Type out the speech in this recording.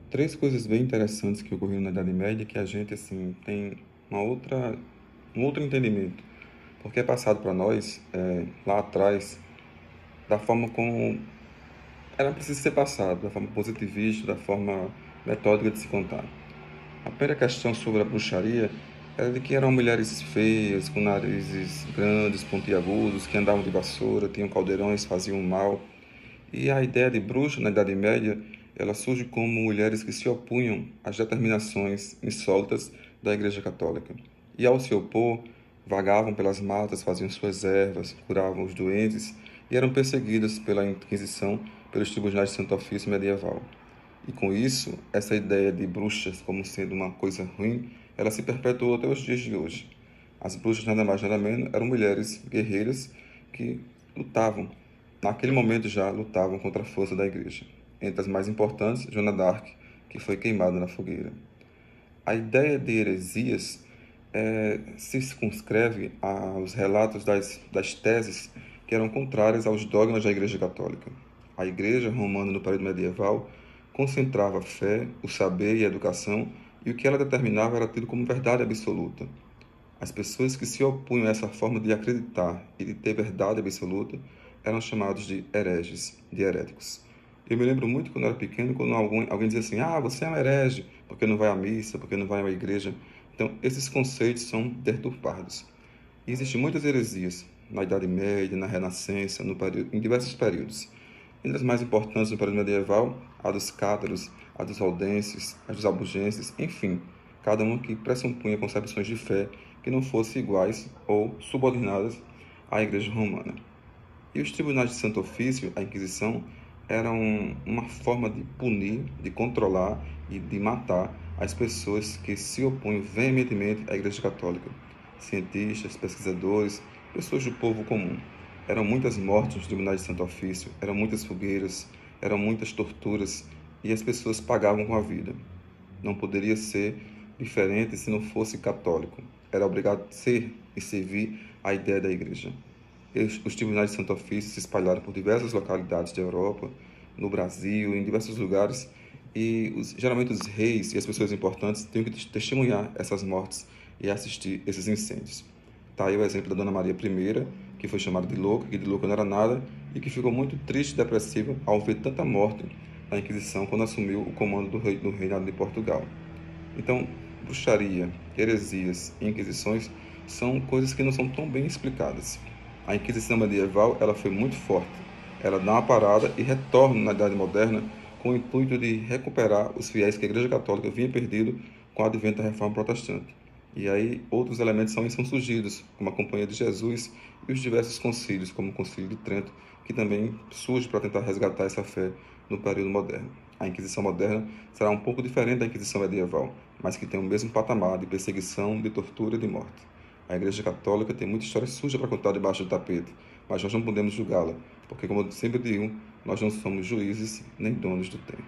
Três coisas bem interessantes que ocorreram na Idade Média que a gente assim tem um outro entendimento, porque é passado para nós lá atrás da forma como era preciso ser passado, da forma positivista, da forma metódica de se contar. A primeira questão sobre a bruxaria era de que eram mulheres feias, com narizes grandes, pontiagudos, que andavam de vassoura, tinham caldeirões, faziam mal. E a ideia de bruxa na Idade Média, ela surge como mulheres que se opunham às determinações insólitas da Igreja Católica. E ao se opor, vagavam pelas matas, faziam suas ervas, curavam os doentes e eram perseguidas pela Inquisição, pelos tribunais de Santo Ofício medieval. E com isso, essa ideia de bruxas como sendo uma coisa ruim, ela se perpetuou até os dias de hoje. As bruxas nada mais nada menos eram mulheres guerreiras que lutavam, naquele momento já lutavam contra a força da igreja. Entre as mais importantes, Joana d'Arc, que foi queimada na fogueira. A ideia de heresias se circunscreve aos relatos das teses que eram contrárias aos dogmas da Igreja Católica. A Igreja Romana, no período medieval, concentrava a fé, o saber e a educação, e o que ela determinava era tido como verdade absoluta. As pessoas que se opunham a essa forma de acreditar e de ter verdade absoluta eram chamados de hereges, de heréticos. Eu me lembro muito quando eu era pequeno, quando alguém dizia assim: ah, você é um herege, porque não vai à missa, porque não vai à igreja. Então, esses conceitos são deturpados. E existem muitas heresias na Idade Média, na Renascença, em diversos períodos. Entre as mais importantes no período medieval, a dos cátaros, a dos valdenses, a dos albigenses, enfim, cada um que pressupunha concepções de fé que não fossem iguais ou subordinadas à Igreja Romana. E os tribunais de Santo Ofício, a Inquisição, eram uma forma de punir, de controlar e de matar as pessoas que se opunham veementemente à Igreja Católica. Cientistas, pesquisadores, pessoas do povo comum. Eram muitas mortes nos tribunais de Santo Ofício, eram muitas fogueiras, eram muitas torturas e as pessoas pagavam com a vida. Não poderia ser diferente se não fosse católico. Era obrigado a ser e servir a ideia da igreja. Os tribunais de Santo Ofício se espalharam por diversas localidades da Europa, no Brasil, em diversos lugares, e geralmente os reis e as pessoas importantes tinham que testemunhar essas mortes e assistir esses incêndios. Está aí o exemplo da Dona Maria I, que foi chamada de louca, que de louca não era nada, e que ficou muito triste e depressiva ao ver tanta morte na Inquisição quando assumiu o comando do reinado de Portugal. Então, bruxaria, heresias e inquisições são coisas que não são tão bem explicadas. A Inquisição medieval ela foi muito forte. Ela dá uma parada e retorna na Idade Moderna com o intuito de recuperar os fiéis que a Igreja Católica vinha perdido com o advento da Reforma Protestante. E aí outros elementos são surgidos, como a Companhia de Jesus e os diversos concílios, como o Concílio de Trento, que também surge para tentar resgatar essa fé no período moderno. A Inquisição moderna será um pouco diferente da Inquisição medieval, mas que tem o mesmo patamar de perseguição, de tortura e de morte. A Igreja Católica tem muita história suja para contar debaixo do tapete, mas nós não podemos julgá-la, porque, como eu sempre digo, nós não somos juízes nem donos do tempo.